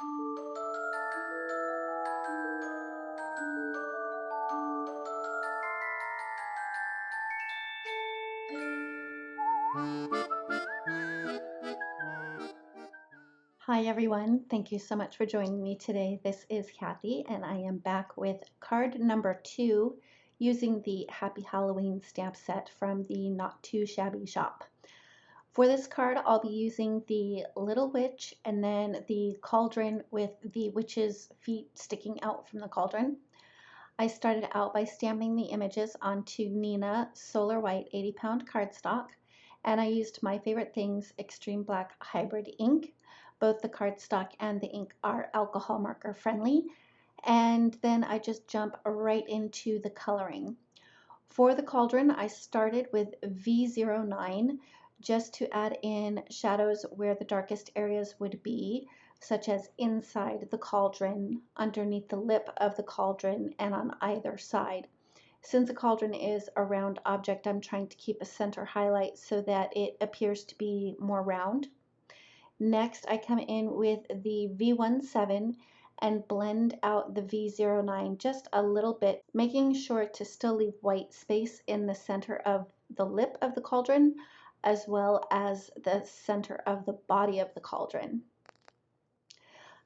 Hi everyone, thank you so much for joining me today. This is Kathy and I am back with card number 2 using the Happy Halloween stamp set from the Not Too Shabby shop. For this card I'll be using the Little Witch and then the Cauldron with the witch's feet sticking out from the cauldron. I started out by stamping the images onto Nina Solar White 80-pound cardstock, and I used My Favorite Things Extreme Black Hybrid ink. Both the cardstock and the ink are alcohol marker friendly, and then I just jump right into the coloring. For the cauldron, I started with V09 just to add in shadows where the darkest areas would be, such as inside the cauldron, underneath the lip of the cauldron, and on either side. Since the cauldron is a round object, I'm trying to keep a center highlight so that it appears to be more round. Next, I come in with the V17 and blend out the V09 just a little bit, making sure to still leave white space in the center of the lip of the cauldron, as well as the center of the body of the cauldron.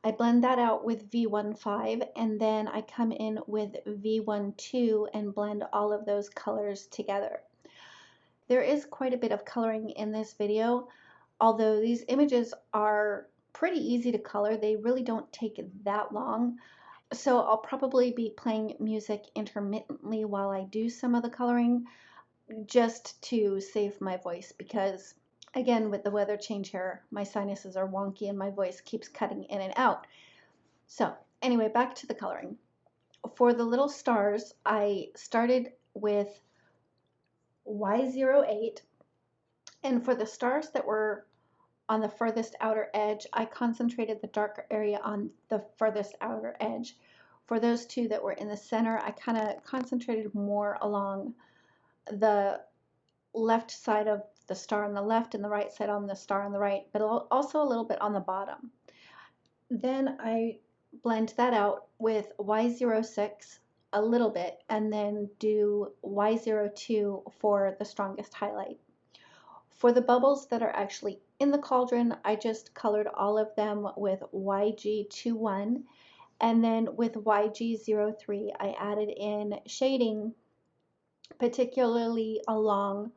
I blend that out with V15 and then I come in with V12 and blend all of those colors together. There is quite a bit of coloring in this video. Although these images are pretty easy to color, they really don't take that long. So I'll probably be playing music intermittently while I do some of the coloring, just to save my voice, because again, with the weather change here, my sinuses are wonky and my voice keeps cutting in and out. So anyway, back to the coloring. For the little stars, I started with Y08, and for the stars that were on the furthest outer edge, I concentrated the darker area on the furthest outer edge. For those two that were in the center, I kind of concentrated more along the left side of the star on the left and the right side on the star on the right, but also a little bit on the bottom. Then I blend that out with Y06 a little bit and then do Y02 for the strongest highlight. For the bubbles that are actually in the cauldron, I just colored all of them with YG21, and then with YG03 I added in shading, particularly along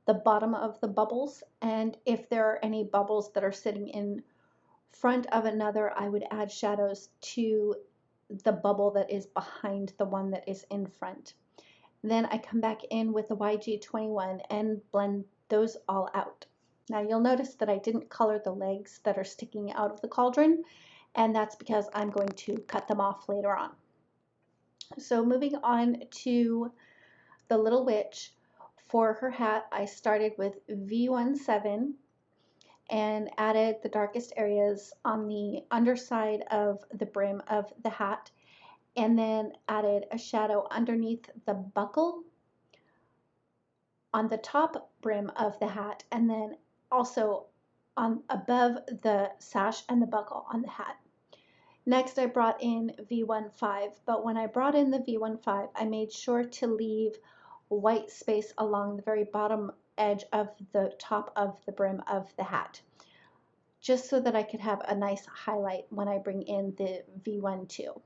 the bottom of the bubbles, and if there are any bubbles that are sitting in front of another, I would add shadows to the bubble that is behind the one that is in front. Then I come back in with the YG21 and blend those all out. Now you'll notice that I didn't color the legs that are sticking out of the cauldron, and that's because I'm going to cut them off later on. So moving on to the Little Witch, for her hat I started with V17 and added the darkest areas on the underside of the brim of the hat, and then added a shadow underneath the buckle on the top brim of the hat, and then also on above the sash and the buckle on the hat. Next, I brought in V15, but when I brought in the V15, I made sure to leave white space along the very bottom edge of the top of the brim of the hat, just so that I could have a nice highlight when I bring in the V12.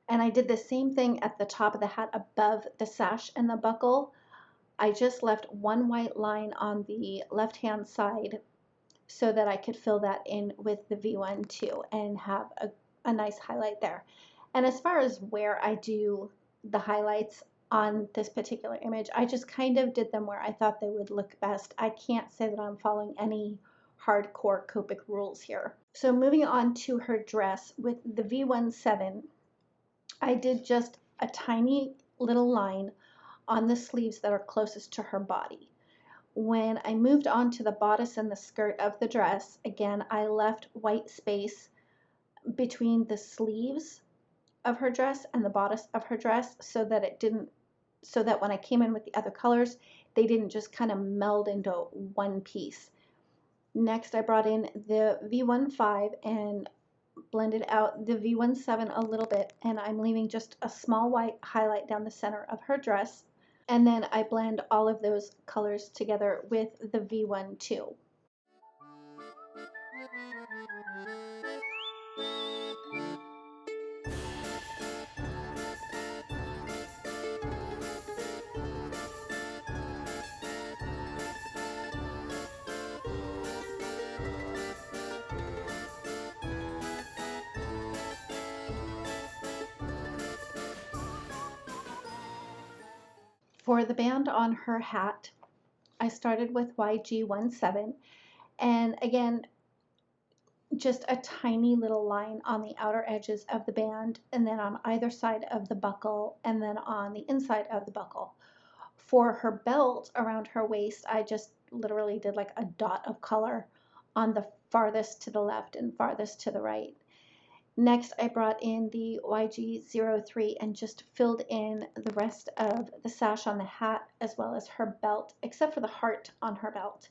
And I did the same thing at the top of the hat above the sash and the buckle. I just left one white line on the left-hand side so that I could fill that in with the V12 and have a nice highlight there. And as far as where I do the highlights on this particular image, I just kind of did them where I thought they would look best. I can't say that I'm following any hardcore Copic rules here. So moving on to her dress, with the V17, I did just a tiny little line on the sleeves that are closest to her body. When I moved on to the bodice and the skirt of the dress, again, I left white space between the sleeves of her dress and the bodice of her dress so that when I came in with the other colors, they didn't just kind of meld into one piece. Next, I brought in the V15 and blended out the V17 a little bit, and I'm leaving just a small white highlight down the center of her dress. And then I blend all of those colors together with the V12. For the band on her hat, I started with YG17, and again, just a tiny little line on the outer edges of the band, and then on either side of the buckle, and then on the inside of the buckle. For her belt around her waist, I just literally did like a dot of color on the farthest to the left and farthest to the right. Next, I brought in the YG03 and just filled in the rest of the sash on the hat as well as her belt, except for the heart on her belt.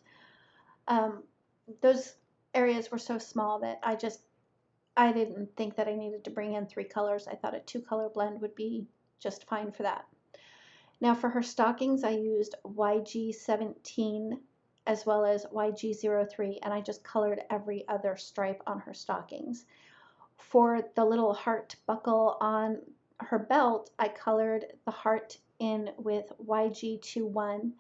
Those areas were so small that I didn't think that I needed to bring in 3 colors. I thought a 2-color blend would be just fine for that. Now for her stockings, I used YG17 as well as YG03, and I just colored every other stripe on her stockings. For the little heart buckle on her belt, I colored the heart in with YG21,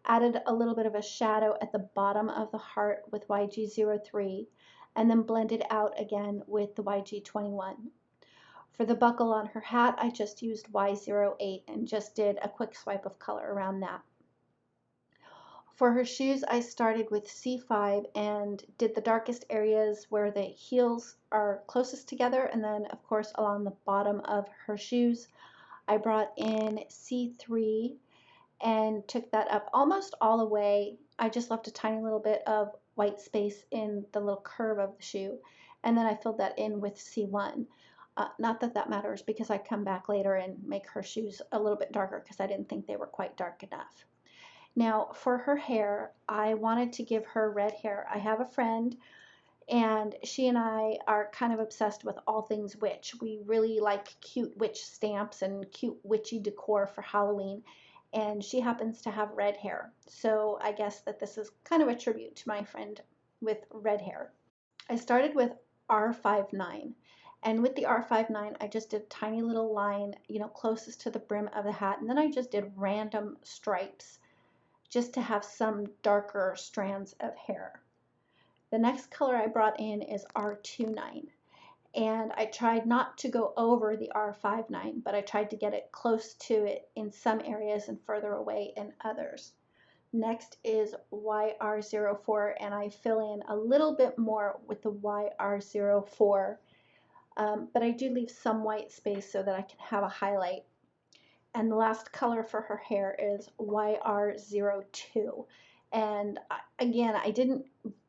added a little bit of a shadow at the bottom of the heart with YG03, and then blended out again with the YG21. For the buckle on her hat, I just used Y08 and just did a quick swipe of color around that. For her shoes, I started with C5 and did the darkest areas where the heels are closest together, and then of course along the bottom of her shoes, I brought in C3 and took that up almost all the way. I just left a tiny little bit of white space in the little curve of the shoe, and then I filled that in with C1. Not that that matters because I come back later and make her shoes a little bit darker because I didn't think they were quite dark enough. Now for her hair, I wanted to give her red hair. I have a friend and she and I are kind of obsessed with all things witch. We really like cute witch stamps and cute witchy decor for Halloween, and she happens to have red hair. So I guess that this is kind of a tribute to my friend with red hair. I started with R59, and with the R59 I just did a tiny little line, closest to the brim of the hat, and then I just did random stripes just to have some darker strands of hair. The next color I brought in is R29, and I tried not to go over the R59, but I tried to get it close to it in some areas and further away in others. Next is YR04, and I fill in a little bit more with the YR04, but I do leave some white space so that I can have a highlight. And the last color for her hair is YR02. And again, I didn't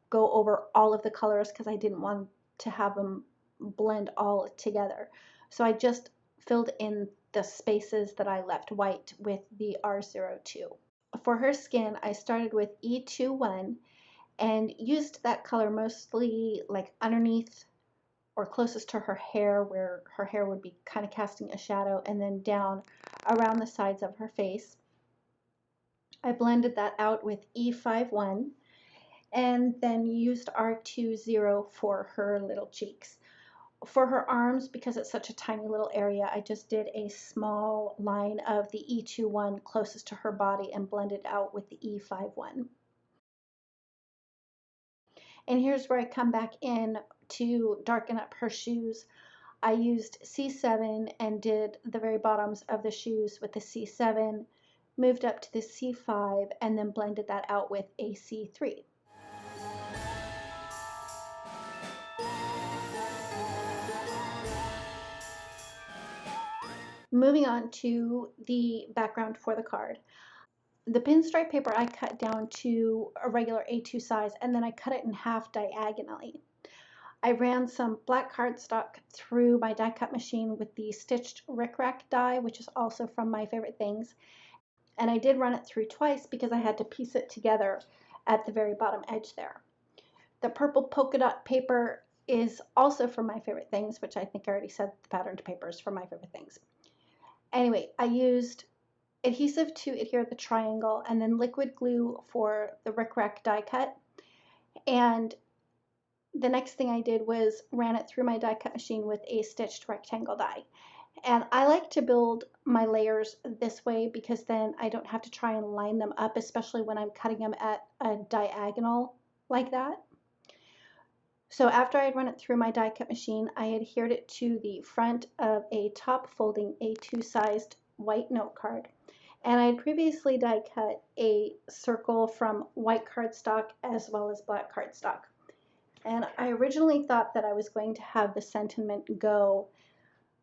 go over all of the colors because I didn't want to have them blend all together. So I just filled in the spaces that I left white with the R02. For her skin, I started with E21 and used that color mostly like underneath or closest to her hair, where her hair would be kind of casting a shadow, and then down around the sides of her face. I blended that out with E51 and then used R20 for her little cheeks. For her arms, because it's such a tiny little area, I just did a small line of the E21 closest to her body and blended out with the E51. And here's where I come back in to darken up her shoes. I used C7 and did the very bottoms of the shoes with the C7, moved up to the C5, and then blended that out with a C3. Moving on to the background for the card. The pinstripe paper I cut down to a regular A2 size, and then I cut it in half diagonally. I ran some black cardstock through my die cut machine with the stitched rickrack die, which is also from My Favorite Things. And I did run it through twice because I had to piece it together at the very bottom edge there. The purple polka dot paper is also from My Favorite Things, which I think I already said the patterned paper is from My Favorite Things. Anyway, I used adhesive to adhere the triangle and then liquid glue for the Rick Rack die cut. And the next thing I did was ran it through my die cut machine with a stitched rectangle die. And I like to build my layers this way because then I don't have to try and line them up, especially when I'm cutting them at a diagonal like that. So after I had run it through my die cut machine, I adhered it to the front of a top folding A2 sized white note card. And I had previously die cut a circle from white cardstock as well as black cardstock. And I originally thought that I was going to have the sentiment go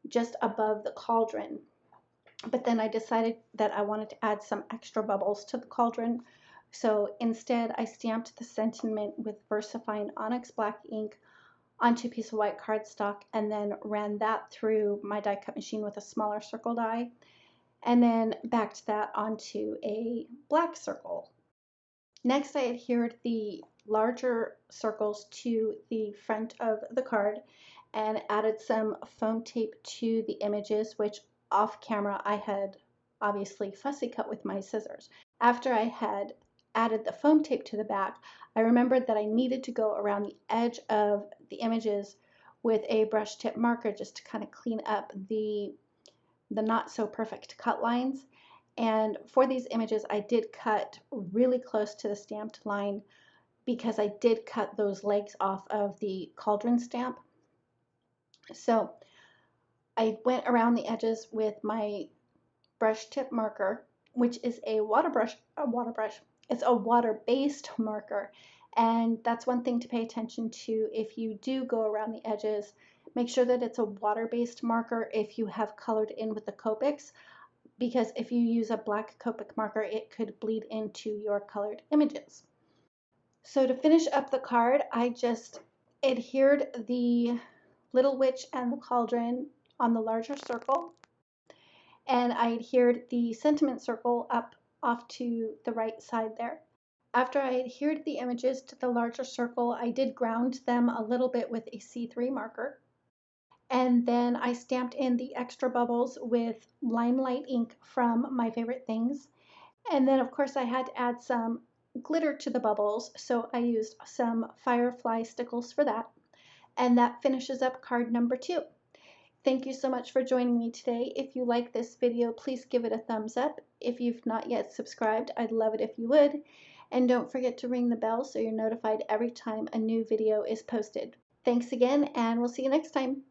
just above the cauldron. But then I decided that I wanted to add some extra bubbles to the cauldron. So instead, I stamped the sentiment with VersaFine Onyx Black ink onto a piece of white cardstock and then ran that through my die cut machine with a smaller circle die, and then backed that onto a black circle. Next, I adhered the larger circles to the front of the card and added some foam tape to the images, which off camera I had obviously fussy cut with my scissors. After I had added the foam tape to the back, I remembered that I needed to go around the edge of the images with a brush tip marker just to kind of clean up the not so perfect cut lines. And for these images, I did cut really close to the stamped line because I did cut those legs off of the cauldron stamp. So I went around the edges with my brush tip marker, which is a water-based marker. And that's one thing to pay attention to if you do go around the edges. Make sure that it's a water-based marker if you have colored in with the Copics, because if you use a black Copic marker, it could bleed into your colored images. So to finish up the card, I just adhered the Little Witch and the Cauldron on the larger circle, and I adhered the sentiment circle up off to the right side there. After I adhered the images to the larger circle, I did ground them a little bit with a C3 marker. And then I stamped in the extra bubbles with Limelight ink from My Favorite Things. And then of course I had to add some glitter to the bubbles, so I used some firefly stickles for that. And that finishes up card number 2. Thank you so much for joining me today. If you like this video, please give it a thumbs up. If you've not yet subscribed, I'd love it if you would. And don't forget to ring the bell so you're notified every time a new video is posted. Thanks again, and we'll see you next time.